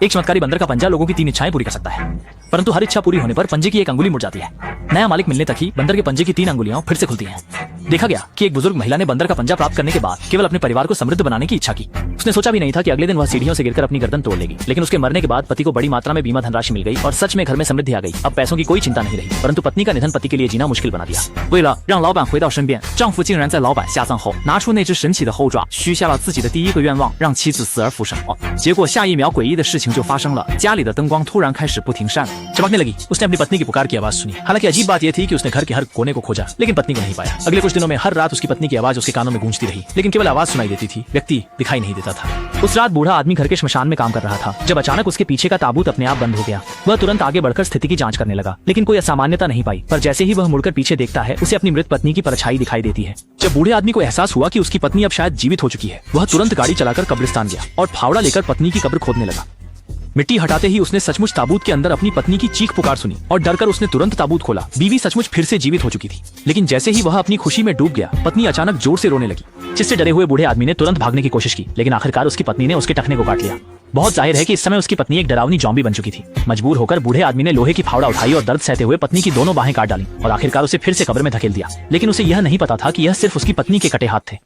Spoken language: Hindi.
एक चमत्कारी बंदर का पंजा लोगों की 3 इच्छाएं पूरी कर सकता है, परंतु हर इच्छा पूरी होने पर पंजे की एक अंगुली मुड़ जाती है। नया मालिक मिलने तक ही बंदर के पंजे की 3 अंगुलियां फिर से खुलती हैं। देखा गया कि एक बुजुर्ग महिला ने बंदर का पंजा प्राप्त करने के बाद केवल अपने परिवार को समृद्ध बनाने की इच्छा की। उसने सोचा भी नहीं था कि अगले दिन वह सीढ़ियों से गिरकर अपनी गर्दन तोड़ लेगी, लेकिन उसके मरने के बाद पति को बड़ी मात्रा में बीमा धनराशि मिल गई और सच में घर में समृद्धि आ गई। अब पैसों की कोई चिंता नहीं रही, परंतु पत्नी का निधन पति के लिए जीना मुश्किल बना दिया। 为了让老板回到身边，丈夫竟然在老板下葬后拿出那只神奇的后爪，许下了自己的第一个愿望，让妻子死而复生。结果下一秒诡异的事情就发生了，家里的灯光突然开始不停闪， चमकने लगी। उसने अपनी पत्नी की पुकार की आवाज सुनी। हालांकि अजीब बात यह थी कि उसने घर के हर कोने को खोजा, लेकिन पत्नी को नहीं पाया। अगले कुछ दिनों में हर रात उसकी पत्नी की आवाज उसके कानों में गूंजती रही, लेकिन केवल आवाज सुनाई देती थी, व्यक्ति दिखाई नहीं देता था। उस रात बूढ़ा आदमी घर के श्मशान में काम कर रहा था, जब अचानक उसके पीछे का ताबूत अपने आप बंद हो गया। वह तुरंत आगे बढ़कर स्थिति की जांच करने लगा, लेकिन कोई असामान्यता नहीं पाई। पर जैसे ही वह मुड़कर पीछे देखता है, उसे अपनी मृत पत्नी की परछाई दिखाई देती है। जब बूढ़े आदमी को एहसास हुआ कि उसकी पत्नी अब शायद जीवित हो चुकी है, वह तुरंत गाड़ी चलाकर कब्रिस्तान गया और फावड़ा लेकर पत्नी की कब्र खोदने लगा। मिट्टी हटाते ही उसने सचमुच ताबूत के अंदर अपनी पत्नी की चीख पुकार सुनी और डरकर उसने तुरंत ताबूत खोला। बीवी सचमुच फिर से जीवित हो चुकी थी, लेकिन जैसे ही वह अपनी खुशी में डूब गया, पत्नी अचानक जोर से रोने लगी, जिससे डरे हुए बूढ़े आदमी ने तुरंत भागने की कोशिश की, लेकिन आखिरकार उसकी पत्नी ने उसके टखने को काट लिया। बहुत जाहिर है कि इस समय उसकी पत्नी एक डरावनी जॉम्बी बन चुकी थी। मजबूर होकर बूढ़े आदमी ने लोहे की फावड़ा उठाई और दर्द सहते हुए पत्नी की दोनों बाहें काट डाली और आखिरकार उसे फिर से कब्र में धकेल दिया। लेकिन उसे यह नहीं पता था कि यह सिर्फ उसकी पत्नी के कटे हाथ थे।